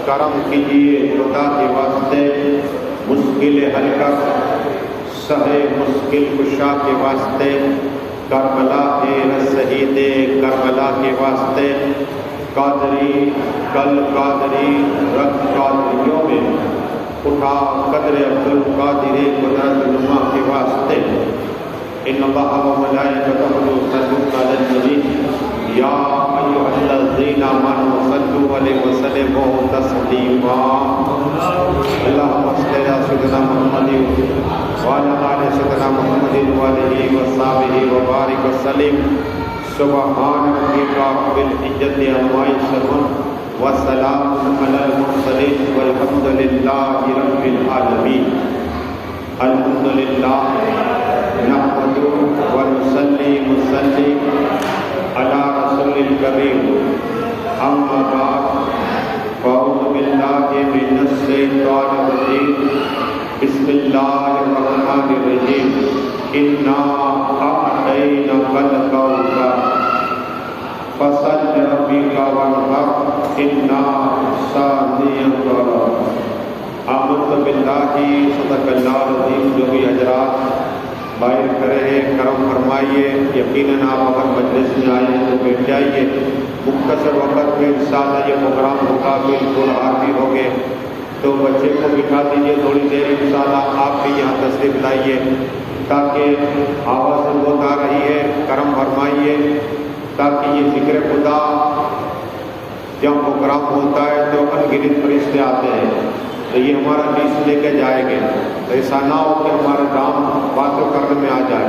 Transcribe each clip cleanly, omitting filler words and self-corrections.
کرم کیجیے خدا کے واسطے، مشکل حل کر سہے مشکل کشا کے واسطے، کربلا کے شہید کربلا کے واسطے، قادری کل قادری رب قادریوں میں اٹھا قدر عبدالقادر قدرت نما کے واسطے، ان اللہ و ملائکتہ یصلون علی النبی یا ایھا الذین آمنوا صلوا علیہ وسلموا تسلیما، اللہم صل علی سیدنا محمد وعلی آل سیدنا محمد وآلہ وصحبہ وبارک وسلم، سبحان ربک رب العزت عما یصفون وسلام علی المرسلین والحمد للہ رب العالمین۔ الحمد للہ نحمدہ ونصلی وسلم علی رسول الکریم، اما بعد فاعوذ باللہ من الشیطان الرجیم، بسم اللہ الرحمن الرحیم، انا اعطیناک الکوثر فصل لربک وانحر انا شانئک۔ آمنت باللہ صدق اللہ العظیم۔ جو بھی حضرات باہر کھڑے ہیں کرم فرمائیے، یقیناً آپ اگر مجلس میں آئے تو بیٹھ جائیے، مختصر وقت میں انشاءاللہ یہ پروگرام ہوگا، بالکل حاضر ہو گئے تو بچے کو بٹھا دیجیے تھوڑی دیر، انشاءاللہ آپ بھی یہاں تشریف لائیے تاکہ آواز بہت آ رہی ہے، کرم فرمائیے تاکہ یہ ذکر خدا جب پروگرام ہوتا ہے تو انگنت فرشتے آتے ہیں تو یہ ہمارا لسٹ لے کے جائیں گے، تو ایسا نہ ہو کہ ہمارا کام باتوں کرنے میں آ جائے۔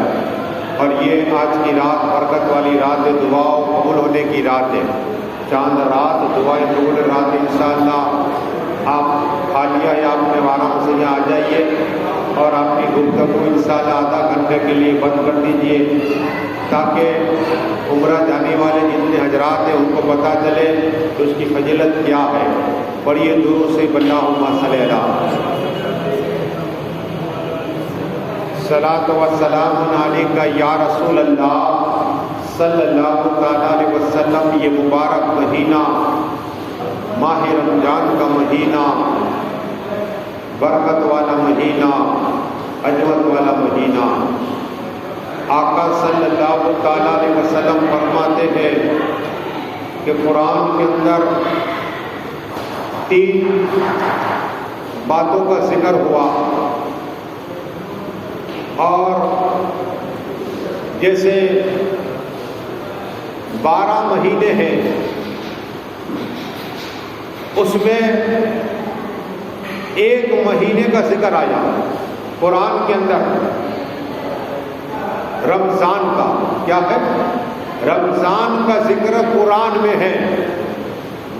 اور یہ آج کی رات برکت والی رات ہے، دعا قبول ہونے کی رات ہے، چاند رات دعائیں قبول رات ہے انشاءاللہ۔ آپ کھا لیا یا آپ نے آرام سے یہاں آ جائیے اور آپ کی گفتگو انشاءاللہ آدھا گھنٹے کے لیے بند کر دیجیے تاکہ عمرہ جانے والے جتنے حضرات ہیں ان کو پتہ چلے کہ اس کی فضیلت کیا ہے۔ پڑھیے درود سے اللہم صلی علی صلاۃ و سلام علیکہ یا رسول اللہ صلی اللہ تعالیٰ علیہ وسلم۔ یہ مبارک مہینہ ماہ رمضان کا مہینہ، برکت والا مہینہ، عظمت والا مہینہ، آقا صلی اللہ تعالیٰ علیہ وسلم فرماتے ہیں کہ قرآن کے اندر 3 باتوں کا ذکر ہوا، اور جیسے 12 مہینے ہیں اس میں ایک مہینے کا ذکر آیا قرآن کے اندر، رمضان کا۔ کیا ہے؟ رمضان کا ذکر قرآن میں ہے۔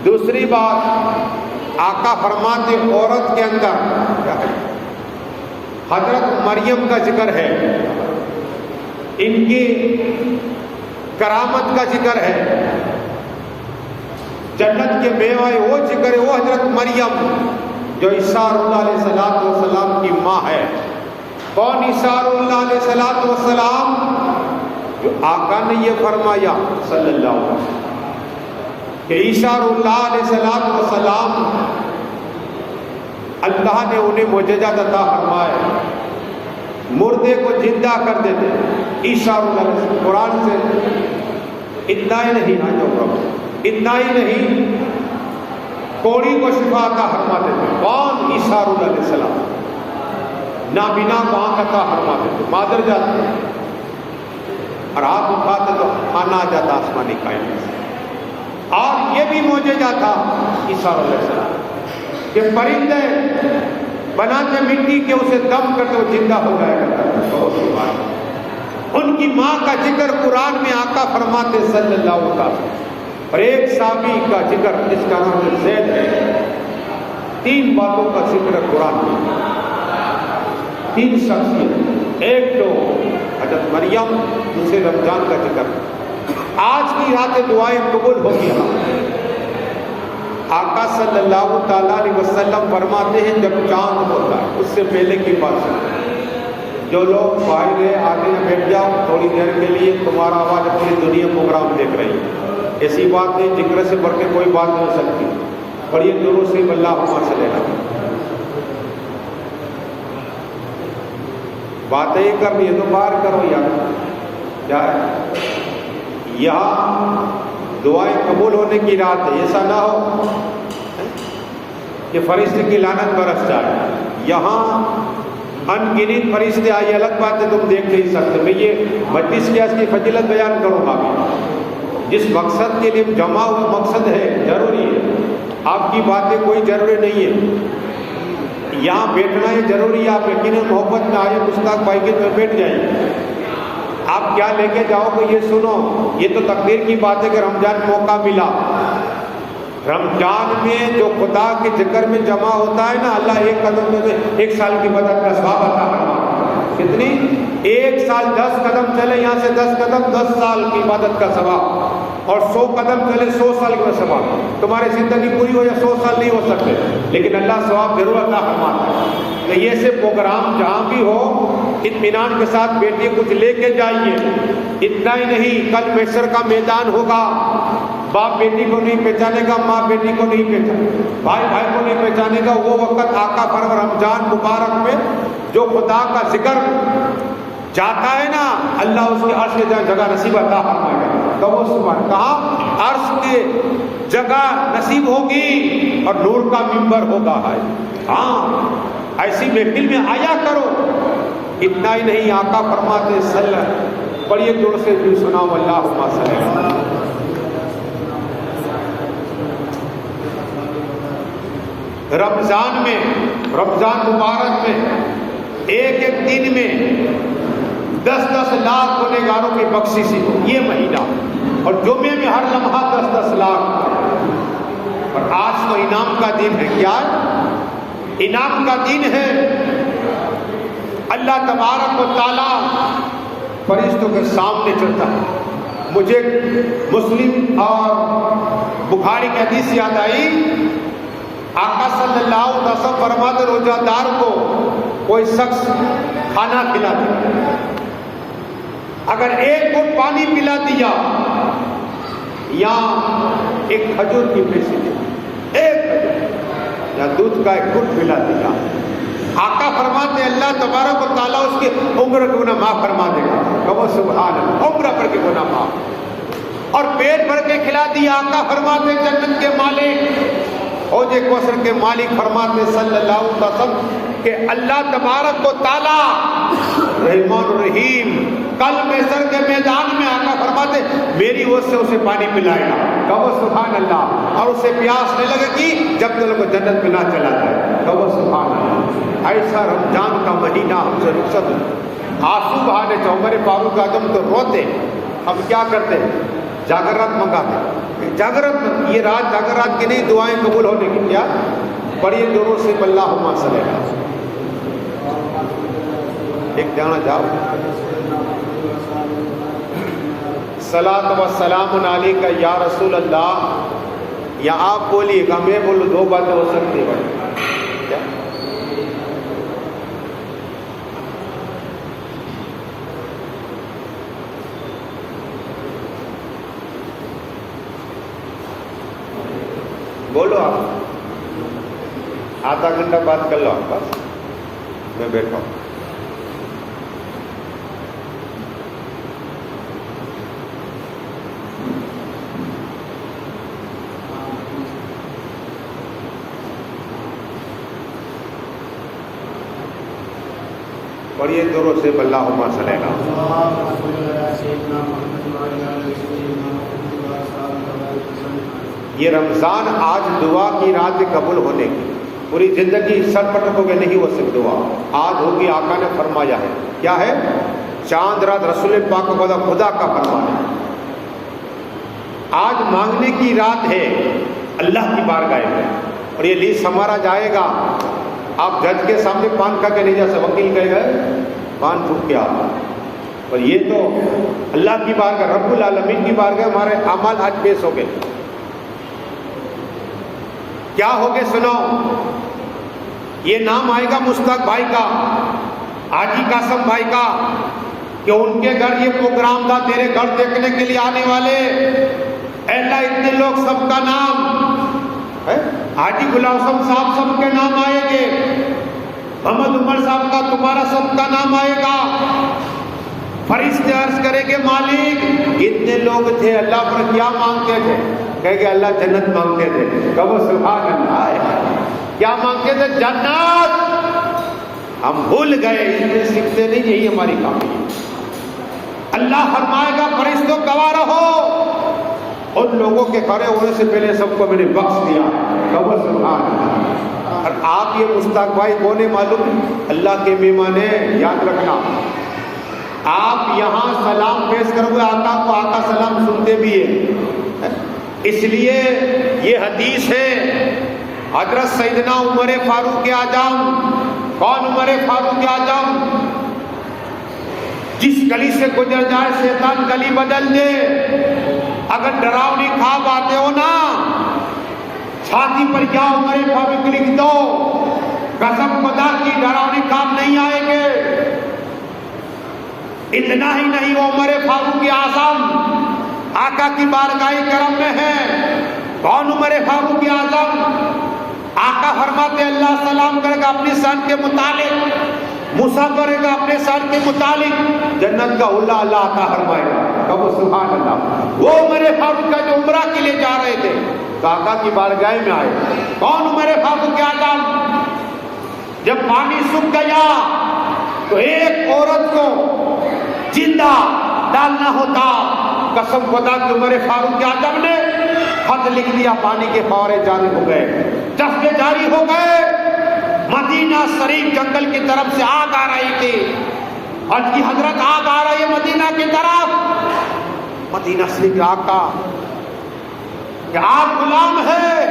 دوسری بات آقا فرماتے عورت کے اندر کیا ہے؟ حضرت مریم کا ذکر ہے، ان کی کرامت کا ذکر ہے، جنت کے میوہ وہ ذکر ہے، وہ حضرت مریم جو عیسیٰ اللہ علیہ السلام کی ماں ہے۔ کون عیسیٰ اللہ علیہ السلام؟ جو آقا نے یہ فرمایا صلی اللہ علیہ وسلم کہ عیسیٰ اللہ علیہ السلام اللہ نے انہیں معجزات عطا فرمائے، مردے کو زندہ کر دیتے۔ عیسیٰ علیہ السلام قرآن سے اتنا ہی نہیں، اتنا ہی نہیں، کوڑی کو شفا عطا فرماتے تھے۔ کون؟ عیسیٰ علیہ السلام۔ نابینا کو آنکھ عطا فرماتے تھے، مادر جاتے اور ہاتھ اٹھاتے تو کھانا آ جاتا آسمانی کائنات سے۔ اور یہ بھی معجزہ تھا عیسیٰ علیہ السلام کہ پرندے بناتے مٹی کے اسے دم کرتے وہ زندہ ہو جائے گا۔ بہت سی بات، ان کی ماں کا ذکر قرآن میں آقا فرماتے صلی اللہ علیہ وسلم۔ اور ایک صحابی کا ذکر جس کا نام زید ہے، 3 باتوں کا ذکر قرآن میں، 3 شخصیت، ایک تو حضرت مریم، دوسرے رمضان کا ذکر۔ آج کی رات دعائیں قبول ہو گیا۔ آقا صلی اللہ تعالیٰ علیہ وسلم فرماتے ہیں جب چاند ہوتا ہے اس سے پہلے کی بات ہے، جو لوگ باہر ہے آگے نہ بیٹھ جاؤ تھوڑی دیر کے لیے، تمہارا آواز پوری دنیا پروگرام دیکھ رہی ہے۔ ایسی بات نہیں، ذکر سے بڑھ کے کوئی بات نہیں ہو سکتی۔ پڑھیے درود شریف اللہم صلی اللہ. باتیں ہی کرنی ہے تو باہر کرو یار. کیا ہے یہاں دعائیں قبول ہونے کی رات ہے. ایسا نہ ہو کہ فرشتے کی لعنت برس جائے. یہاں ان گنت فرشتے آئی، الگ بات ہے تم دیکھ نہیں سکتے. میں یہ مجلس کی اس کی فضیلت بیان کروں گا. جس مقصد کے لیے جمع ہوا مقصد ہے، ضروری ہے. آپ کی باتیں کوئی ضروری نہیں ہے. یہاں بیٹھنا یہ ضروری ہے. آپ یقیناً محبت میں آئے مشتاق بھائی کے میں بیٹھ جائیں. آپ کیا لے کے جاؤ گے یہ سنو. یہ تو تقدیر کی بات ہے کہ رمضان موقع ملا. رمضان میں جو خدا کے ذکر میں جمع ہوتا ہے نا، اللہ ایک قدم میں 1 سال کی مدد کا ثواب عطا فرماتا. کتنی؟ 1 سال 10 قدم چلے یہاں سے 10 قدم 10 سال کی عبادت کا ثواب، اور 100 قدم چلے 100 سال کا ثواب. تمہاری زندگی پوری ہو یا 100 سال نہیں ہو سکتے، لیکن اللہ ثواب ضرور عطا فرماتا ہے. تو یہ سے پروگرام جہاں بھی ہو اطمینان کے ساتھ بیٹھیے، کچھ لے کے جائیے. اتنا ہی نہیں، کل محشر کا میدان ہوگا. باپ بیٹی کو نہیں پہچانے گا، ماں بیٹی کو نہیں پہچانے گا، بھائی بھائی کو نہیں پہچانے گا. وہ وقت آقا فرم رمضان مبارک میں جو خدا کا ذکر جاتا ہے نا، اللہ اس کے عرش کی جگہ نصیب عطا فرمائے گا. تو وہ سبحان کہاں عرش کی جگہ نصیب ہوگی اور نور کا منبر ہوگا. ہے ہاں، ایسی محفل میں آیا کرو. اتنا ہی نہیں، آقا فرماتے صلی پڑھیے دور سے بھی سناؤ اللہم صلی اللہ. رمضان میں، رمضان مبارک میں ایک ایک دن میں 10-10 لاکھ گنہگاروں کی بخشش ہو. یہ مہینہ اور جمعے میں ہر لمحہ 10-10 لاکھ. اور آج تو انعام کا دن ہے. کیا ہے؟ انعام کا دن ہے. اللہ تبارک و تعالی فرشتوں کے سامنے چلتا ہے. مجھے مسلم اور بخاری کی حدیث یاد آئی. آقا صلی اللہ علیہ وسلم فرماتے روزہ دار کو کوئی شخص کھانا کھلا دیا، اگر ایک گھٹ پانی پلا دیا یا ایک کھجور کی پیسی دی، ایک یا دودھ کا ایک گھٹ پلا دیا، آقا فرماتے اللہ تبارک و تعالیٰ اس کے عمر کے گناہ معاف فرما دے گا. کہو سبحان اللہ. عمر پر کے گناہ معاف. اور پیٹ بھر کے کھلا دیا. آقا فرماتے جنت کے مالک حوض کوثر کے مالک فرماتے صلی اللہ علیہ وسلم کہ اللہ تبارک و تعالی رحمان الرحیم کل محشر کے میدان میں آقا فرماتے میری وجہ سے اسے پانی پلائے گا. کہو سبحان اللہ. اور اسے پیاس نہیں لگے گی جب تک کو جنت میں نہ چلا جائے. کہو سبحان اللہ. ایسا رمضان کا مہینہ ہم سے رخصت ہو. آنسو بہانے چاہو. عمر فاروق اعظم تو روتے. اب کیا کرتے؟ جاگرات منگاتے. جاگرات، یہ رات جاگرات کی نہیں، دعائیں قبول ہونے کی. کیا پڑھیے درود سے اللہم صلی اللہ. ایک جانا جاؤ. صلاۃ و سلام علیکہ یا رسول اللہ. یا آپ بولیے گا میں بولوں، 2 باتیں ہو سکتی ہیں بھائی. کیا بولو آپ. آدھا گھنٹہ بات کر لو آپ بس. میں بیٹھا ہوں. پڑھیے درود سے اللہم صلی اللہ. یہ رمضان آج دعا کی رات قبول ہونے کی. پوری زندگی سر پٹکو گے نہیں ہو سکتی دعا. آج ہوگی. آقا نے فرمایا ہے. کیا ہے؟ چاند رات رسول پاک کو خدا کا فرمان ہے. آج مانگنے کی رات ہے اللہ کی بارگاہ میں. اور یہ لیس ہمارا جائے گا. آپ جج کے سامنے پان کھا کے نہیں جا سکتے. وکیل کہے گا پان پھوک کے آپ. اور یہ تو اللہ کی بارگاہ، رب العالمین کی بارگاہ. ہمارے اعمال آج پیش ہو گئے. کیا ہوگے سنو. یہ نام آئے گا مشتاق بھائی کا، حاجی قاسم بھائی کا، کہ ان کے گھر یہ پروگرام تھا، تیرے گھر دیکھنے کے لیے آنے والے. اے اللہ اتنے لوگ، سب کا نام ہے حاجی غلام صاحب سب کے نام آئے گے، محمد عمر صاحب کا، تمہارا سب کا نام آئے گا۔ فرشتے عرض کریں گے مالک اتنے لوگ تھے اللہ پر کیا مانگتے تھے؟ کہے گے اللہ جنت مانگتے تھے۔ کہو سبحان اللہ، کیا مانگتے تھے؟ جنت۔ ہم بھول گئے، اس میں سیکھتے نہیں، یہی ہماری کامی ہے۔ اللہ فرمائے گا فرشتوں گواہ رہو، ان لوگوں کے کھڑے ہونے سے پہلے سب کو میں نے بخش دیا۔ کہو سبحان اللہ۔ اور آپ یہ مشتاق بھائی کون ہے معلوم؟ اللہ کے مہمان ہیں، یاد رکھنا۔ آپ یہاں سلام پیش کرو گے آقا کو، آقا سلام سنتے بھی ہیں، اس لیے یہ حدیث ہے حضرت سیدنا عمر فاروق اعظم۔ کون عمر فاروق اعظم؟ جس گلی سے گزر جائے شیطان گلی بدل دے۔ اگر ڈراؤنی خواب آتے ہو نا، چھاتی پر کیا عمر فاروق لکھ دو، قسم خدا کی ڈراؤنی خواب نہیں آئیں گے۔ اتنا ہی نہیں، وہ عمر فاروق اعظم آقا کی بارگاہ کرم میں ہے۔ کون عمر فاروق اعظم؟ آقا فرماتے اللہ سلام کرے گا اپنی شان کے مطابق، موسیٰ کرے گا اپنے شان کے مطابق، جنت کا حلہ اللہ عطا فرمائے گا۔ کہو سبحان اللہ۔ وہ عمر فاروق کا جو عمرہ کے لیے جا رہے تھے تو آقا کی بارگاہ میں آئے۔ کون عمر فاروق اعظم؟ جب پانی سوکھ گیا تو ایک عورت کو زندہ ڈالنا ہوتا، قسم خدا کہ عمر فاروق اعظم نے خط لکھ دیا، پانی کے فوارے جاری ہو گئے، چشمے جاری ہو گئے۔ مدینہ شریف جنگل کی طرف سے آگ آ رہی تھی، حج کی حضرت آگ آ رہی ہے مدینہ کی طرف۔ مدینہ شریف آقا کہ آپ غلام ہے،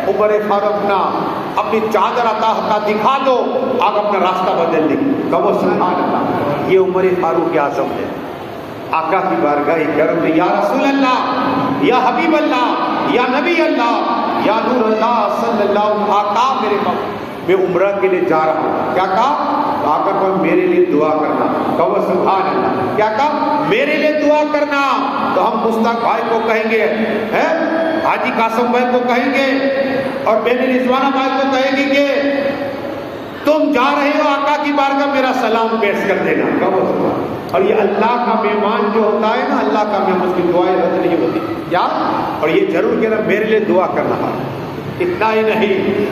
عمر فاروق نا اپنی چادر عطا دکھا دو، آگ اپنا راستہ بدل دی۔ کہو سبحان اللہ۔ یہ عمر فاروق اعظم ہے، آقا کی بارگاہ کرم میں یا رسول اللہ، یا حبیب اللہ، یا نبی اللہ، یا نور اللہ صلی اللہ علیہ وسلم، آقا میرے میں عمرہ کے لیے جا رہا ہوں۔ کیا کہا؟ آقا کو میرے لیے دعا کرنا۔ کہو سبحان اللہ۔ کیا کہا؟ میرے لیے دعا کرنا۔ تو ہم مشتاق بھائی کو کہیں گے، حاجی قاسم بھائی کو کہیں گے، اور بہن رضوانہ بھائی کو کہیں گے کہ تم جا رہے ہو آقا کی بارگاہ، میرا سلام پیش کر دینا۔ کہو سبحان اللہ۔ اور یہ اللہ کا مہمان جو ہوتا ہے نا، اللہ کا مہمان، اس کی دعائیں رد نہیں ہوتی۔ کیا؟ اور یہ ضرور کہنا میرے لیے دعا کرنا ہے۔ اتنا ہی نہیں،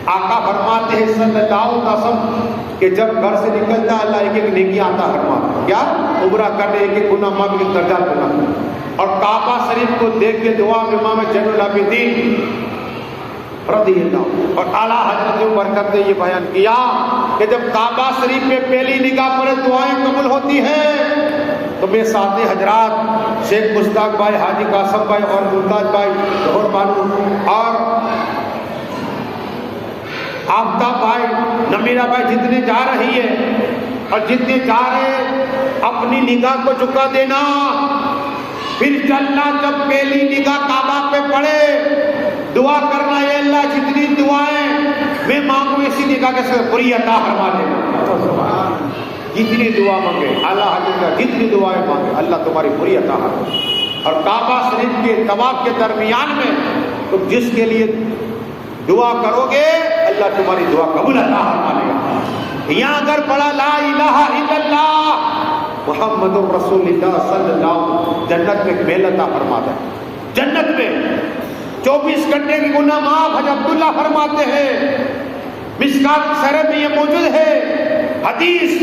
آقا فرماتے ہیں صلی اللہ علیہ وسلم کہ جب گھر سے نکلتا ہے اللہ ایک ایک نیکی عطا فرماتا ہے۔ کیا؟ عمرہ کرنے ایک ایک گناہ معاف کی درجات بنا۔ اور کعبہ شریف کو دیکھ کے دعا میں امام زین العابدین رضی اللہ اور اعلیٰ حضرت عمر کرتے یہ بیان کیا کہ جب کعبہ شریف میں پہلی نگاہ پر دعائیں قبول ہوتی ہیں تو میں ساتھ حضرات شیخ مشتاق بھائی، حاجی قاسم بھائی اور ممتاز بھائی، ظہور بانو اور آفتاب بھائی، نمیرہ بھائی جتنے جا رہی ہے اور جتنے جا رہے اپنی نگاہ کو جھکا دینا، پھر چلنا، جب پہلی نگاہ کعبہ پہ پڑے دعا کرنا، اے اللہ جتنی دعائیں میں مانگوں اسی نگاہ کے ساتھ پوری عطا فرما دے۔ جتنی دعا مانگے اللہ حضرت، جتنی دعائیں مانگے اللہ تمہاری پوری عطا فرما۔ اور کعبہ شریف کے طواف کے درمیان میں تم جس کے لیے دعا کرو گے اللہ تمہاری دعا قبول عطا فرما لے گا۔ یہاں اگر پڑھا لا الہ الا اللہ محمد رسول اللہ صلی اللہ علیہ وسلم، جنت میں میل عطا فرما دے۔ جنت میں 24 گھنٹے کی گناہ معاف۔ حضرت عبداللہ فرماتے ہیں، مشکات شرح میں یہ موجود ہے حدیث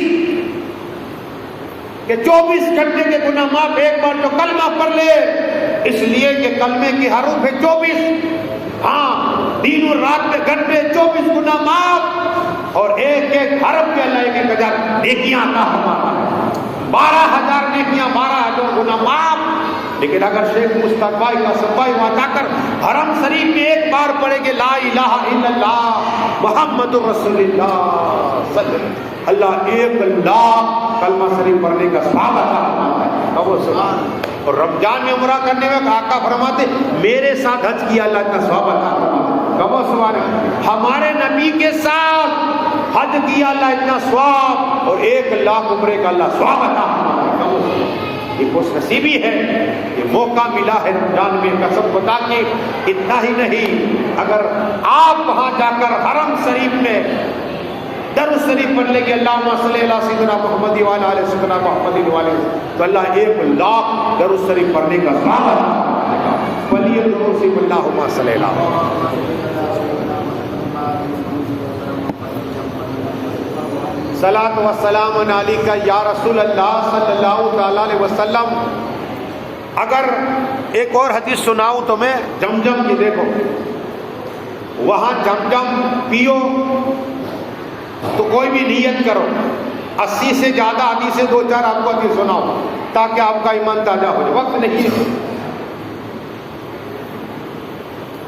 کہ 24 گھنٹے کے گناہ معاف ایک بار جو کلمہ پڑھ لے، اس لیے کہ کلمے کی حروف ہے 24، ہاں دن اور رات میں گھنٹے 24 گناہ معاف، اور ایک ایک حرف کے اللہ ایک ہزار نیکیاں عطا فرماتا ہے، 12,000 نیکیاں، 12,000 گناہ معاف۔ لیکن اگر شیخ مشتاق بھائی کا سبائی وہاں جا کر حرم شریف میں ایک بار پڑھے گے لا الہ الا اللہ محمد رسول اللہ صلی اللہ، ایک لاکھ کلمہ شریف پڑھنے کا ثواب عطا فرماتا ہے۔ وہ سبحان۔ اور رمضان میں عمرہ کرنے میں آقا فرماتے میرے ساتھ حج کیا اللہ کا ثواب عطا فرماتا ہے۔ وہ سبحان۔ ہمارے نبی کے ساتھ حج کیا اللہ اتنا ثواب، اور 1,00,000 عمرے کا اللہ ثواب عطا فرماتا ہے۔ یہ خوش نصیبی ہے، یہ موقع ملا ہے رمضان میں، قسم خدا کی۔ اتنا ہی نہیں، اگر آپ وہاں جا کر حرم شریف میں درود شریف پڑھ لیں گے اللہم صلی علی سیدنا محمد وعلی آل سیدنا محمد وعلی، تو اللہ 1,00,000 درود شریف پڑھنے کا ثواب پڑھیے درود شریف اللہم صلی علی صلاۃ و سلام علیک یا رسول اللہ صلی اللہ تعالی علیہ وسلم۔ اگر ایک اور حدیث سناؤں تو میں جمجم کی، دیکھو وہاں جمجم پیو تو کوئی بھی نیت کرو، 80 سے زیادہ حدیثیں 2-4 آپ کو حدیث سناؤ تاکہ آپ کا ایمان تازہ ہو جائے، وقت نہیں ہے۔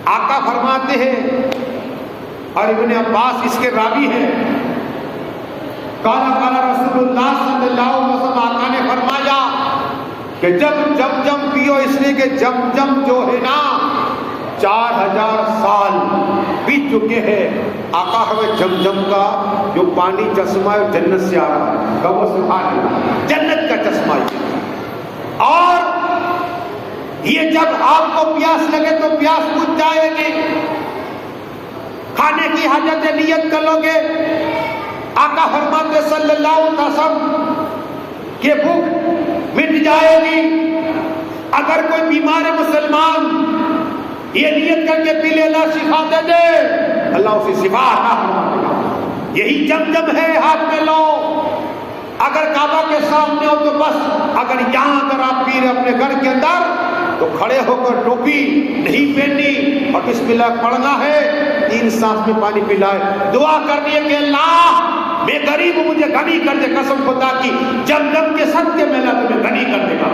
آقا فرماتے ہیں اور ابن عباس اس کے راوی ہیں، قال رسول اللہ صلی اللہ علیہ وسلم، آقا نے فرمایا کہ جب جمجم پیو، اس لیے کہ جمجم جو ہے نا 4000 سال بیت چکے ہیں۔ آقا ہمیں جمجم کا جو پانی چشمہ ہے جنت سے آ رہا ہے، کہو سبحان اللہ، جنت کا چشمہ ہے۔ اور یہ جب آپ کو پیاس لگے تو پیاس بجھ جائے گی، کھانے کی حاجت نیت کر لو گے، آقا فرماتے صلی اللہ علیہ وسلم کہ بھوک مٹ جائے گی۔ اگر کوئی بیمار مسلمان یہ نیت کر کے پی لے، اللہ شفا دے دے، اللہ اسے شفا عطا فرمائے۔ یہی جمجم ہے، ہاتھ میں لو۔ اگر کعبہ کے سامنے ہو تو بس، اگر یہاں اگر آپ پی رہے اپنے گھر کے اندر تو کھڑے ہو کر ٹوپی نہیں پہننی اور بسم اللہ پڑھنا ہے، 3 سانس میں پانی پلائے، دعا کرنی ہے کہ اللہ میں غریب ہوں، مجھے غنی کر دے، قسم خدا کی جمجم کے صدقے میں اللہ تمہیں غنی کر دے گا۔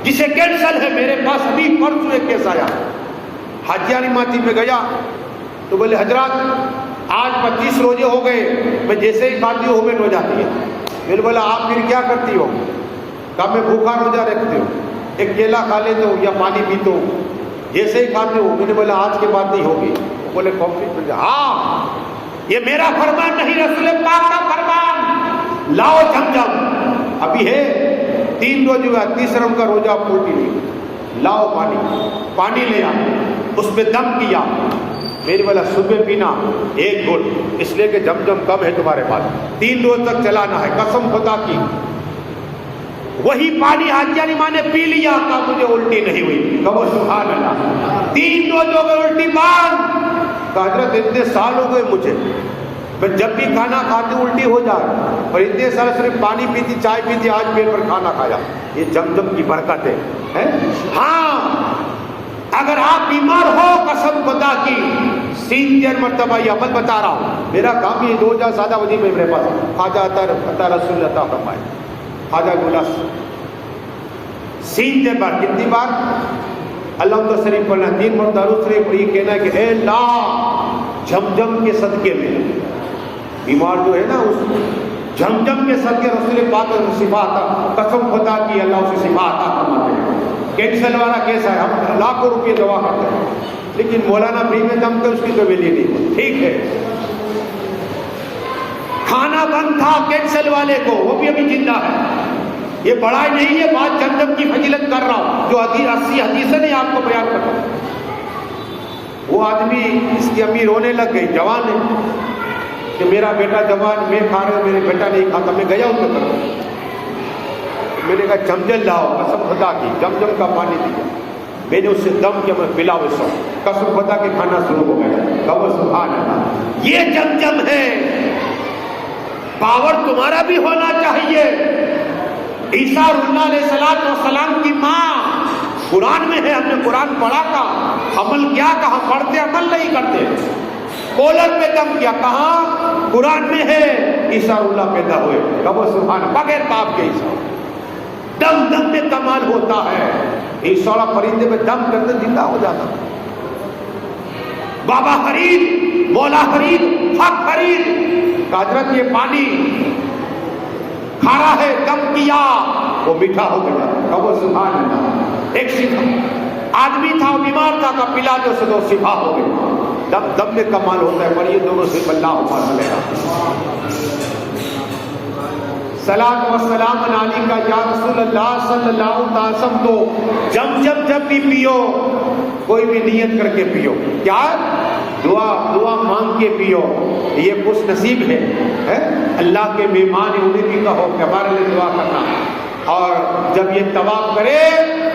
جسے کینسل ہے، میرے پاس ابھی پرسوں ایک کیس آیا، حاجیانی ماتی میں گیا تو بولے حضرات آج 25 روزے ہو گئے، میں جیسے ہی کھاتی ہوں میں ہو جاتی ہے۔ میں نے بولا آپ پھر کیا کرتی ہو؟ کہا میں بھوکا روزہ رکھتی ہوں، ایک کیلا کھا لیتا ہوں یا پانی پیتا ہوں، جیسے ہی کھاتی ہوں۔ میں نے بولا آج کے بعد نہیں ہوگی؟ وہ بولے کمپلیٹ۔ ہاں یہ میرا فرمان نہیں، رسول پاک کا فرمان۔ لاؤ جمجم، ابھی ہے 3 روزے ہوا، تیسرا ان کا روزہ پھوٹی نہیں، لاؤ پانی لے آ، اس پہ دم کیا۔ میری بولا صبح پینا 1 گھٹ، اس لیے کہ جمجم کم ہے تمہارے پاس، 3 روز تک چلانا ہے، قسم خدا کی۔ وہی پانی حاجیانی ماں نے پی لیا، کہا مجھے الٹی نہیں ہوئی، کہو سبحان اللہ۔ 3 روز ہو گئے الٹی بند، کہا حضرت اتنے سال ہو گئے مجھے، میں جب بھی کھانا کھاتی الٹی ہو جائے، اور اتنے سال صرف پانی پیتی چائے پیتی، آج پیٹ پر کھانا کھایا۔ یہ جمجم کی برکت ہے۔ ہاں اگر آپ بیمار ہو، قسم خدا کی 3 مرتبہ یہ عمل بتا رہا ہوں، میرا کام یہ 2000 سادہ وجہ میں میرے پاس خواجہ عطا رسول عطا فرمائے، خواجہ گلاس 3 بار، کتنی بار؟ الحمد شریف پڑھنا، 3 مرتبہ درود شریف، یہ کہنا ہے کہ اے اللہ جمجم کے صدقے میں بیمار جو ہے نا، اس جمجم کے صدقے رسول پاک شفا عطا، قسم خدا کی اللہ اسے شفا عطا فرماتے ہیں۔ کینسر والا کیسا ہے، ہم لاکھوں روپے دوا کرتے ہیں، لیکن مولانا فری میں دم کے اس کی تو ویلیو نہیں، ٹھیک ہے۔ کھانا بند تھا کینسر والے کو، وہ بھی ابھی زندہ ہے۔ یہ بڑائی نہیں ہے، بات جمجم کی فضیلت کر رہا ہوں، جو 80 حدیثیں نہیں آپ کو بیان کر رہا ہوں۔ وہ آدمی، اس کی امی رونے لگ گئی، جوان ہے، کہ میرا بیٹا جوان، میں کھا رہا ہوں، میرے بیٹا نہیں کھاتا۔ میں گیا ان کے طرف، میں نے کہا جمجم لاؤ، قسم خدا کی جمجم کا پانی دیا، میں نے اس سے دم کیا، میں پلاؤ اس وقت، قسم خدا کے کھانا شروع ہو گیا۔ کہو سبحان اللہ۔ یہ جمجم ہے، پاور تمہارا بھی ہونا چاہیے۔ عیسیٰ اللہ علیہ السلام کی ماں قرآن میں ہے، ہم نے قرآن پڑھا تھا، عمل کیا کہاں پڑھتے، عمل نہیں کرتے۔ کولر پہ دم کیا، کہاں؟ قرآن میں ہے، عیسیٰ اللہ پیدا ہوئے، کہو سبحان، بغیر باپ کے عیسیٰ۔ دم میں کمال ہوتا ہے، عیسیٰ پرندے میں دم کرتے زندہ ہو جاتا۔ بابا فرید، مولا فرید، حق فرید، حضرت یہ پانی کھارا ہے، دم کیا، وہ میٹھا ہو گیا، کہو سبحان اللہ۔ ایک آدمی تھا، وہ بیمار تھا، کا پلا دو سے تو شفا ہو گئی۔ دم میں کمال ہوتا ہے، پڑھیے دونوں سے اللہ صلاۃ و سلام علیکہ یا رسول اللہ صلی اللہ علیہ وسلم۔ تو جب بھی پیو کوئی بھی نیت کر کے پیو، کیا دعا مانگ کے پیو، یہ خوش نصیب ہے اللہ کے مہمان ہیں، انہیں بھی کہو کہ ہمارے لیے دعا کرنا، اور جب یہ طواف کرے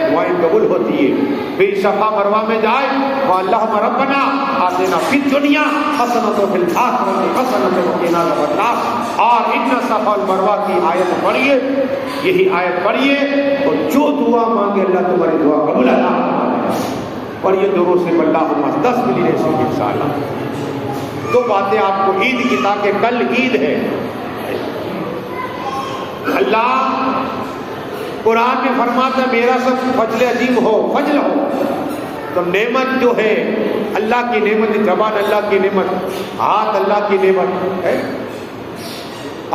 دعائیں قبول ہوتی ہے، پھر صفا مروہ میں جائے وہ اللہم ربنا آتنا فی الدنیا حسنۃ و فی الآخرۃ حسنۃ وقنا عذاب النار، اور ان صفا المروہ کی آیت پڑھیے، یہی آیت پڑھیے، اور جو دعا مانگے اللہ تمہاری دعا قبول اور یہ درود سے اللہم 10 ملی رسول انشاءاللہ۔ دو باتیں آپ کو عید کی، تاکہ کل عید ہے۔ اللہ قرآن میں فرماتا ہے میرا سب فضل عظیم ہو، فضل ہو، تو نعمت جو ہے اللہ کی نعمت، زبان اللہ کی نعمت، ہاتھ اللہ کی نعمت ہے،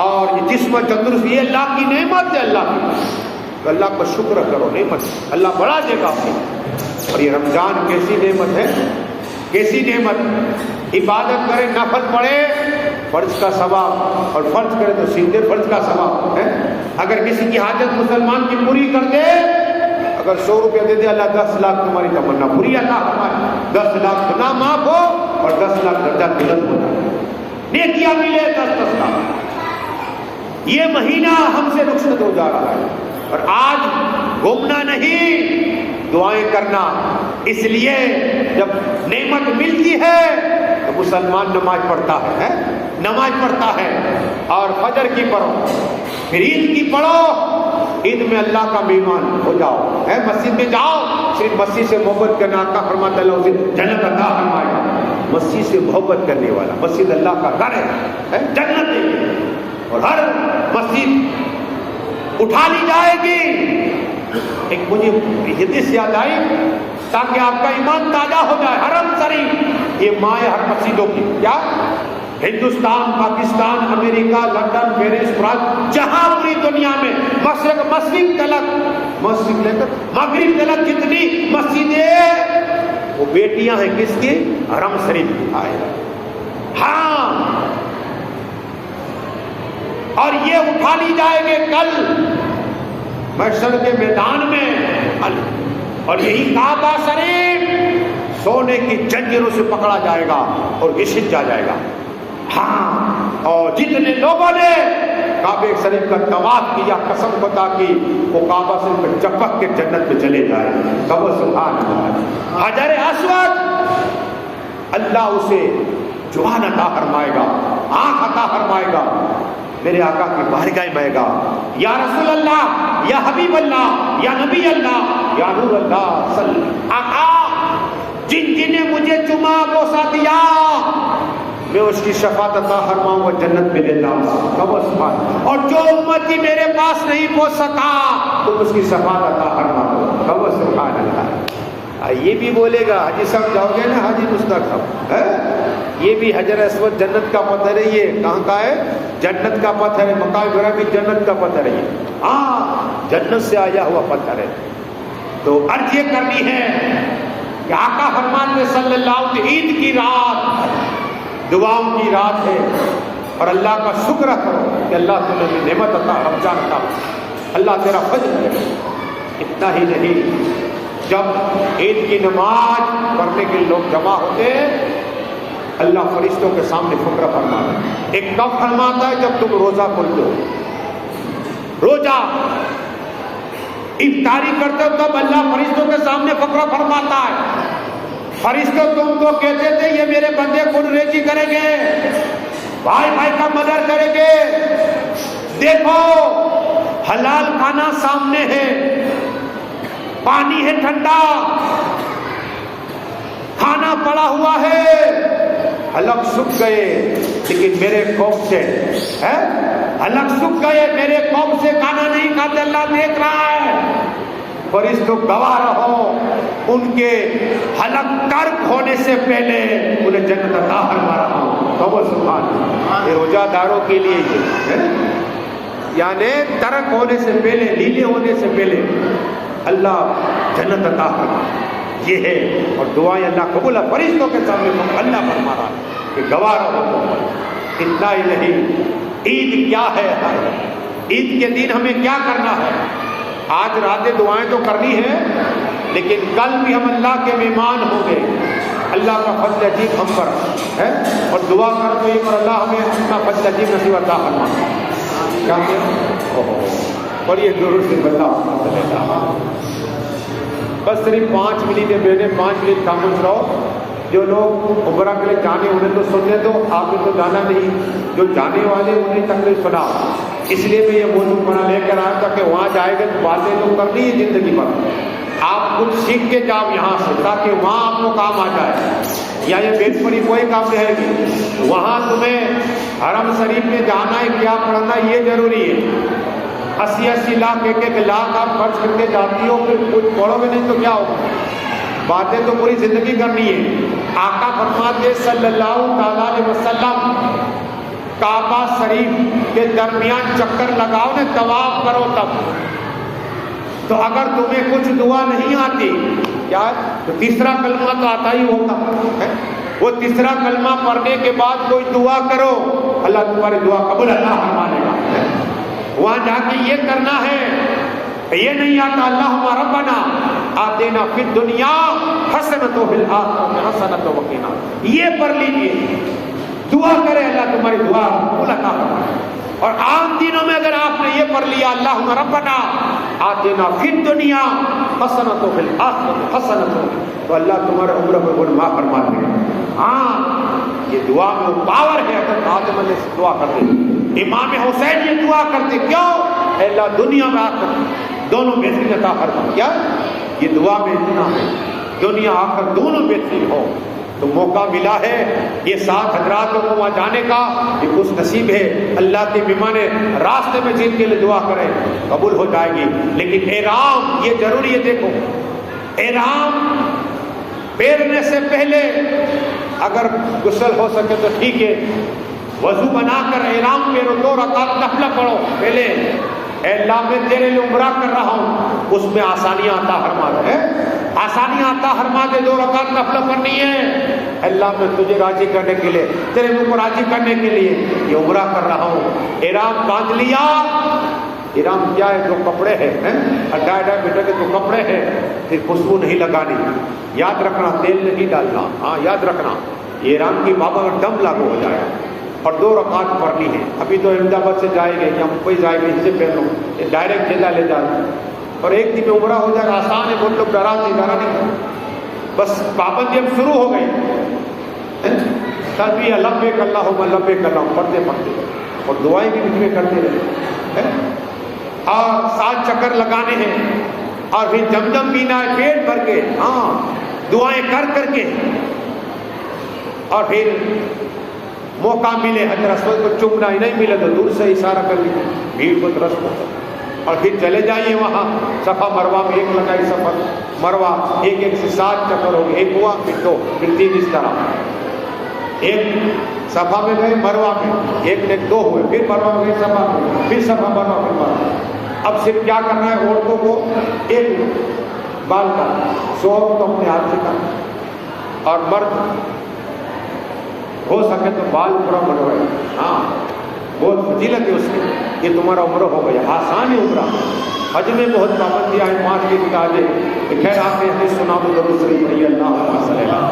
اور یہ جسم تندرستی یہ اللہ کی نعمت ہے، اللہ کی، تو اللہ کا شکر کرو، نعمت اللہ بڑھا دے گا آپ کو۔ اور یہ رمضان کیسی نعمت ہے، کیسی نعمت، عبادت کرے، نفل پڑھے فرض کا ثواب، اور فرض کرے تو سیدھے فرض کا ثواب ہے۔ اگر کسی کی حاجت مسلمان کی پوری کر دے، اگر 100 روپے دے دے، اللہ 10 لاکھ تمہاری تمنا پوری عطا فرمائے، 10 لاکھ گناہ معاف ہو اور 10 لاکھ درجہ بلند ہو جائے، نیکیاں ملے 10 لاکھ۔ یہ مہینہ ہم سے رخصت ہو جا رہا ہے، اور آج گھومنا نہیں، دعائیں کرنا۔ اس لیے جب نعمت ملتی ہے تو مسلمان نماز پڑھتا ہے، نماز پڑھتا ہے، اور فجر کی پڑھو، پھر عید کی پڑھو، عید میں اللہ کا مہمان ہو جاؤ، مسجد میں جاؤ، صرف مسجد سے محبت کرنا، آقا فرماتا ہے اسے جنت عطا فرمائے گا۔ مسجد سے محبت کرنے والا، مسجد اللہ کا گھر ہے، جنت ہے، اور ہر مسجد اٹھا لی جائے گی۔ ایک مجھے حدیث یاد آئی تاکہ آپ کا ایمان تازہ ہو جائے، حرم شریف یہ ماں ہے ہر مسجدوں کی، کیا ہندوستان، پاکستان، امریکہ، لندن، پیرس، فرانس، جہاں پوری دنیا میں مشرق مغرب تلک جتنی مسجدیں وہ بیٹیاں ہیں کس کی؟ حرم شریف کی آئے۔ ہاں، اور یہ اٹھا لی جائے گے کل محشر کے میدان میں، اور یہی کعبہ شریف سونے کی زنجیروں سے پکڑا جائے گا اور گھسٹ جائے گا۔ ہاں، اور جتنے لوگوں نے کعبہ شریف کا طواف کیا، قسم خدا کی، وہ کعبہ شریف میں چپک کے جنت میں چلے جائے۔ کعبہ سبحان اللہ، حجر اسود اللہ اسے جوان عطا فرمائے گا، آنکھ عطا فرمائے گا، میرے آقا کی بارگاہ میں گا، یا رسول اللہ، یا حبیب اللہ، یا نبی اللہ، یا نور اللہ صلی آقا جن نے مجھے چما بوسا دیا میں اس کی شفاعت عطا فرماؤں گا، جنت میں لیتا ہوں، اور جو امتی میرے پاس نہیں پہنچ سکا تم اس کی شفاعت عطا فرماؤ، سبحان اللہ۔ یہ بھی بولے گا حاجی صاحب جاؤ گے نا، حاجی مشتاق صاحب ہے، یہ بھی حجر اسود جنت کا پتھر ہے، یہ کہاں کا ہے؟ جنت کا پتھر ہے، مقام ابراہیم جنت کا پتھر ہے، ہاں جنت سے آیا ہوا پتھر ہے۔ تو عرض یہ کرنی ہے کہ آقا فرماتے صلی اللہ علیہ وسلم عید کی رات دعاؤں کی رات ہے، اور اللہ کا شکر کرو کہ اللہ تمہیں نعمت عطا، رمضان عطا، اللہ تیرا فضل ہے۔ اتنا ہی نہیں، جب عید کی نماز پڑھنے کے لوگ جمع ہوتے ہیں، اللہ فرشتوں کے سامنے فقرہ فرماتا ہے۔ ایک کب فرماتا ہے؟ جب تم روزہ کھولتے ہو، روزہ افطاری کرتے ہو، تب اللہ فرشتوں کے سامنے فقرہ فرماتا ہے۔ فرشتے تم کو کہتے تھے یہ میرے بندے خون ریزی کریں گے، بھائی بھائی کا مدد کریں گے، دیکھو حلال کھانا سامنے ہے، پانی ہے ٹھنڈا، کھانا پڑا ہوا ہے، حلق سوکھ گئے لیکن میرے قوم سے حلق سوکھ گئے، میرے قوم سے کھانا نہیں کھاتے، اللہ دیکھ رہا ہے۔ فرشتوں گواہ رہو، ان کے حلق ترک ہونے سے پہلے انہیں جنت عطا فرما رہا ہوں۔ تو سبحان اللہ، یہ روزہ داروں کے لیے یعنی ترک ہونے سے پہلے، لیلے ہونے سے پہلے اللہ جنت عطا فرما، یہ ہے۔ اور دعائیں اللہ قبول ہے، فرشتوں کے سامنے اللہ فرما رہا ہے کہ گواہ رہو۔ اتنا ہی نہیں، عید کیا ہے؟ عید کے دن ہمیں کیا کرنا ہے؟ آج رات دعائیں تو کرنی ہے، لیکن کل بھی ہم اللہ کے مہمان ہوں گے. اللہ کا فضل عجیب ہم پر ہے اور دعا کر تو یہ پر اللہ ہمیں اپنا فضل عجیب نصیب عطا فرما. کیا اور یہ ضرور سے بتا بس صرف 5 منٹ ہے بیٹے, 5 منٹ خاموش رہو. جو لوگ عمرہ کے لیے جانے انہیں تو سننے دو, آپ نے تو جانا نہیں. جو جانے والے انہیں تک سنا, اس لیے میں یہ موضوع بنا لے کر آیا تھا کہ وہاں جائے گا تو باتیں تو کرنی ہے زندگی بھر. آپ کچھ سیکھ کے جاؤ یہاں سے تاکہ وہاں آپ کو کام آ جائے. یا یہ بیت پڑی کوئی کام رہے گی, وہاں تمہیں حرم شریف میں جانا ہے, کیا پڑھنا یہ ضروری ہے. 80 لاکھ 1 لاکھ آپ خرچ کر کے جاتی ہو, پھر کچھ پڑھو گے نہیں تو کیا ہوگا. باتیں تو پوری زندگی کرنی ہے. آقا فرماتے صلی اللہ تعالیٰ علیہ وسلم کعبہ شریف کے درمیان چکر لگاؤ نا, طواف کرو تب. تو اگر تمہیں کچھ دعا نہیں آتی کیا تو تیسرا کلمہ تو آتا ہی ہوگا. وہ تیسرا کلمہ پڑھنے کے بعد کوئی دعا کرو, اللہ تمہاری دعا قبول اللہ فرمانے گا. وہاں جا کے یہ کرنا ہے, یہ نہیں آتا اللہم ربنا آتینا فی الدنیا حسنۃ وفی الآخرۃ حسنۃ وقنا, یہ پڑھ لیجیے. دعا کرے اللہ تمہاری دعا قبول عطا فرمائے. اور عام دنوں میں اگر آپ نے یہ پڑھ لیا اللہم ربنا آتینا فی الدنیا حسنۃ وفی الآخرۃ حسنۃ, تو اللہ تمہارے عمر کو معاف فرما دے. ہاں یہ دعا میں پاور ہے. اگر آدم علیہ السلام دعا کرتے, امام حسین یہ دعا کرتے, کیوں اے اللہ دنیا میں آخر دونوں بہترین عطا فرما. کیا یہ دعا میں اتنا ہے, دنیا آخر دونوں بہترین ہو. تو موقع ملا ہے یہ 7 حضرات کو وہاں جانے کا, یہ خوش نصیب ہے. اللہ کے مہمان راستے میں جن کے لیے دعا کریں قبول ہو جائے گی. لیکن احرام یہ ضروری ہے. دیکھو احرام پھیرنے سے پہلے اگر غسل ہو سکے تو ٹھیک ہے, وضو بنا کر احرام پھیرو, 2 رکعت نفل پڑھو پہلے. اے اللہ میں تیرے لیے عمرہ کر رہا ہوں, اس میں آسانیاں عطا فرما دے, آسانیاں عطا فرما دے. 2 رکعت نفل پڑھنی ہے. اللہ میں تجھے راضی کرنے کے لیے, تیرے منہ کو راضی کرنے کے لیے یہ عمرہ کر رہا ہوں. احرام باندھ لیا. احرام کیا ہے؟ 2 کپڑے ہیں, 2.5 میٹر کے 2 کپڑے ہیں. پھر خوشبو نہیں لگانی, یاد رکھنا تیل نہیں ڈالنا. ہاں یاد رکھنا احرام کی بابا کا دم لاگو ہو جائے. اور 2 رکعت پڑھنی ہے. ابھی تو احمد آباد سے جائیں گے یا ممبئی جائیں گے, اس سے پہلو ڈائریکٹ جدہ لے جائیں. اور ایک دن میں عمرہ ہو جائے گا, آسان ہے. بہت لوگ ڈرا نہیں, بس پابندی اب شروع ہو گئی. تلبیہ لبیک اللہم لبیک اللہم پڑھتے پڑھتے, اور دعائیں بھی بیچ میں کرتے رہے, اور 7 چکر لگانے ہیں, اور پھر زمزم پینا ہے پیٹ بھر کے. ہاں دعائیں کر کر کے, اور پھر موقع ملے حضرت رسول کو چومنا ہی نہیں ملے تو دور سے اشارہ کر لی بھیڑ کو درست ہو, اور پھر چلے جائیے وہاں صفا مروہ میں 1 لگائی سفر مروہ, 1 سے 7 چکر ہو گئے. 1 ہوا پھر 2 پھر 3 اس طرح. 1 صفا میں گئے, مروہ میں 1 2 ہوئے, پھر مروہ میں گئے صفا میں, پھر صفا مروہ پھر مروہ. اب صرف کیا کرنا ہے, عورتوں کو 1 بال کا 100 تو اپنے ہاتھ سے کرنا, اور مرد ہو سکے تو بال پورا بنوائے. ہاں بہت فضیلت ہے اس کی. یہ تمہارا عمرہ ہو گیا, آسان ہے عمرہ. حج میں بہت پابندیاں ہیں, 5 کی کتابیں. خیر آپ نے حدیث سنا تو ضرور صحیح پڑھی اللہ صلی اللہ,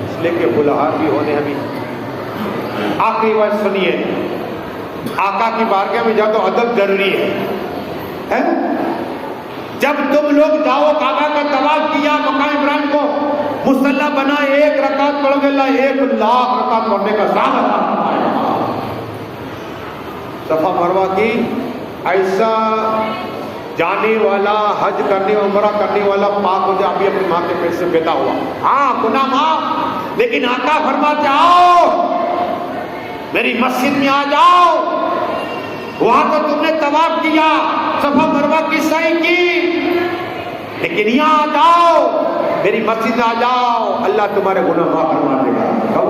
اس لیے کہ بلہار بھی ہونے ہمیں. آخری بات سنیے, آقا کی بارگاہ میں جاؤ تو ادب ضروری ہے. جب تم لوگ جاؤ کعبہ کا طواف کیا, مقام ابراہیم کو مصلی بنا, 1 رکعت پڑھو گے اللہ 1 لاکھ رکعت پڑھنے کا ثواب عطا فرمائے. صفا مروہ کی ایسا جانے والا, حج کرنے عمرہ کرنے والا پاک ہو جائے. ابھی اپنی ماں کے پیٹ سے پیدا ہوا, ہاں گناہ معاف, لیکن آقا فرماتے آؤ میری مسجد میں آ جاؤ, وہاں تو تم نے طواف کیا, صفا مروہ کی سعی کی, لیکن یہاں آ جاؤ میری مسجد میں آ جاؤ, اللہ تمہارے گناہ معاف فرما دے گا.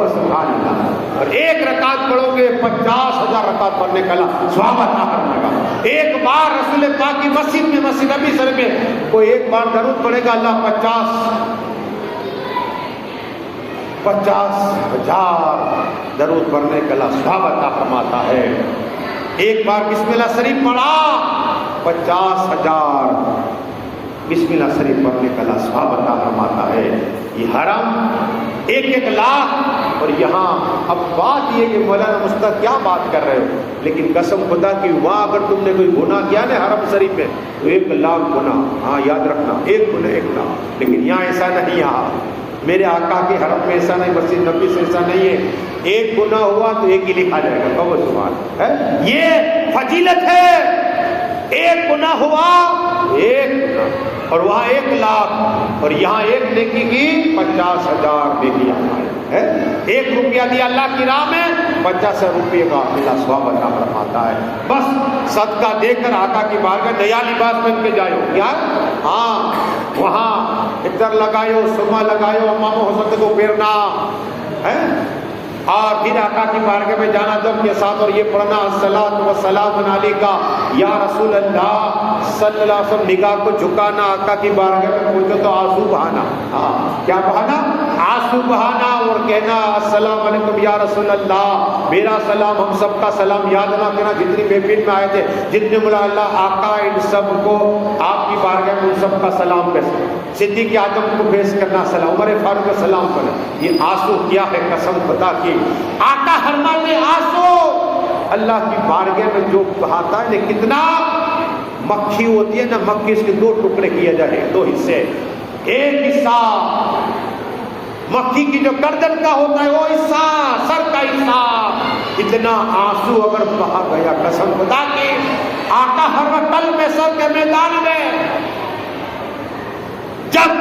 سبحان اللہ. اور 1 رکعت پڑھو گے 50,000 رکعت پڑھنے کا ثواب عطا فرمائے گا. 1 بار رسول پاک کی مسجد میں, مسجد نبی سر میں کوئی 1 بار درود پڑھے گا, اللہ 50,000 درود پڑھنے کا ثواب عطا فرماتا ہے. 1 بار بسم اللہ شریف پڑھا 50,000. بسم اللہ شریف پڑھنے کا اللہ ثواب عطا فرماتا ہے۔ یہ حرم 1 لاکھ، اور یہاں اب بات یہ کہ مولانا مستق کیا بات کر رہے ہو، لیکن قسم خدا کی وہاں اگر تم نے کوئی گناہ کیا نا حرم شریف میں تو 1 لاکھ گناہ، ہاں یاد رکھنا، 1 گناہ 1 لاکھ۔ لیکن یہاں ایسا نہیں، یہاں میرے آقا کے حرم میں ایسا نہیں، مسجد نبی سے ایسا نہیں ہے، 1 گناہ ہوا تو 1 ہی لکھا جائے گا۔ کہو سبحان ہے، یہ فضیلت ہے۔ 1 گناہ ہوا 1 گناہ، اور وہاں 1 لاکھ، اور یہاں 1 نیکی کی 50,000 نیکی ہے۔ 1 روپیہ دیا اللہ کی راہ میں 50 روپے کا اللہ ثواب عطا فرماتا ہے۔ بس صدقہ دے کر آقا کی بارگاہ نیا لباس پہن کے جائو، کیا ہاں وہاں عطر لگایو، سرما لگایو، امام حسن کو پھیرنا ہے، اور پھر آقا کی بارگاہ میں جانا دم کے ساتھ، اور یہ پڑھنا الصلاۃ والسلام علیکہ یا رسول اللہ صلی اللہ علیہ وسلم، نگاہ کو جھکانا، آقا کی بارگاہ میں پہنچو تو آنسو بہانا، کیا بہانا؟ آنسو بہانا، اور کہنا السلام علیکم یا رسول اللہ، میرا سلام ہم سب کا سلام یاد نہ کرنا، جتنی محفل میں آئے تھے، جتنے ملا اللہ آقا ان سب کو آپ کی بارگاہ میں ان سب کا سلام پیش، صدیق اعظم کو پیش کرنا سلام، عمر فاروق کا سلام کرنا۔ یہ آنسو کیا ہے؟ قسم خدا کی آقا فرماتے آنسو اللہ کی بارگاہ میں جو بہاتا ہے، کتنا مکھی ہوتی ہے نا، مکھی اس کے 2 ٹکڑے کیے جائے، 2 حصے، ایک حصہ مکھی کی جو گردن کا ہوتا ہے وہ حصہ، سر کا حصہ، اتنا آنسو اگر بہا گیا قسم خدا کی آقا ہر وقت کل میں سر کے میدان میں جب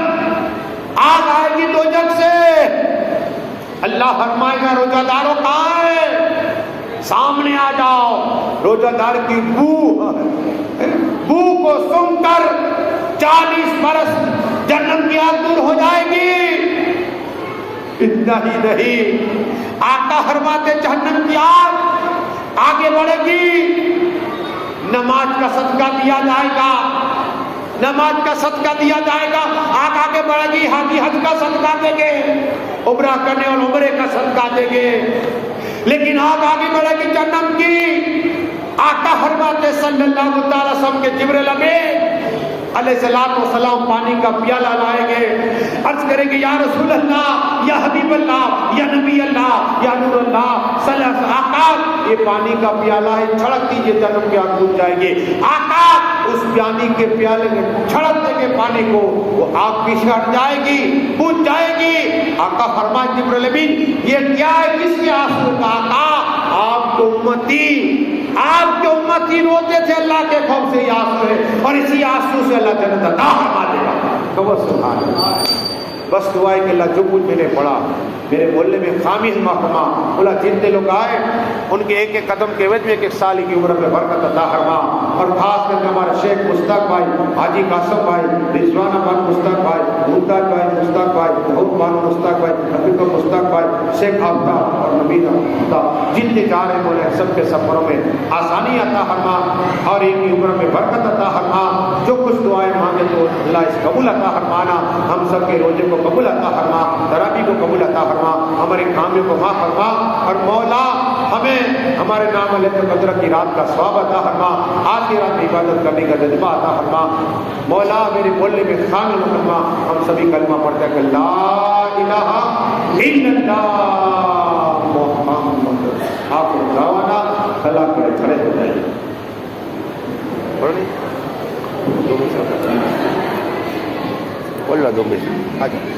آگ آئے گی تو جگ سے اللہ فرمائے گا روزہ داروں کہاں ہے؟ سامنے آ جاؤ۔ روزہ دار کی بو کو سن کر 40 برس جہنم کی آگ دور ہو جائے گی۔ اتنا ہی نہیں، آقا فرماتے جہنم کی آگ آگے بڑھے گی، نماز کا صدقہ دیا جائے گا، نماز کا صدقہ دیا جائے گا، آگ آگے بڑھے گی، حاجی حج کا صدقہ دیں گے، عمرہ کرنے اور عمرے کا صدقہ دیں گے، لیکن آگ آگے بڑھے گی جہنم کی۔ آقا فرماتے صلی اللہ تعالی وسلم کے جبریل امین علیہ السلام پانی کا پیالہ لائیں گے، عرض کریں گے یا رسول اللہ، یا حبیب اللہ، یا نبی اللہ، یا نور اللہ صلی اللہ علیہ وسلم، آقا یہ پانی کا پیالہ ہے، چھڑک دیجئے جہنم کی آگ بجھ جائے گی۔ آقا اس پانی کے پیالے میں چھڑک دیں گے پانی کو، وہ آگ پیچھے ہٹ جائے گی، بجھ جائے گی۔ آقا فرمائے جبریل امین یہ کیا ہے؟ کس کے آنسو کا؟ آقا آپ کو آپ کے امتی روتے تھے اللہ کے خوف سے، یہ آنسو ہے، اور اسی آنسو سے اللہ جنت عطا فرما دے گا۔ تو سبحان اللہ۔ بس دعا ہے کہ اللہ جو کچھ میں نے پڑھا میرے محلے میں خامی محکمہ بولا جتنے لوگ آئے ان کے ایک ایک قدم کے وجہ میں 1 سال کی عمر میں برکت عطا فرما، اور خاص کر کے ہمارے شیخ مشتاق بھائی، حاجی قاسم بھائی، رضوان احمد مشتاق بھائی، ممتاز بھائی مشتاق بھائی، بہت بانو مشتاق بھائی، حقیق مشتاق بھائی، شیخ آفتاب اور نبینا جتنے جا رہے بولے سب کے سفروں میں آسانی عطا فرما، اور ان کی عمر میں برکت عطا فرما۔ جو کچھ دعائیں مانگے تو اللہ اس قبول عطا فرمانا، ہم سب کے روزے کو قبول عطا فرما، تراویح کو قبول عطا فرما، ہمارے کاموں کو معاف فرما، اور مولا ہمیں ہمارے نام لیتے قدر کی رات کا ثواب عطا فرما، آج کی رات میں عبادت کرنے کا جذبہ عطا فرما۔ مولا میرے بولنے میں خامی نہ فرما، ہم سبھی کلمہ پڑھتے ہیں کہ لا الہ الا اللہ محمد آپ کو دعوانا اللہ کرے کھڑے ہو جائیے۔ بول رہا 2 منٹ آ جائے۔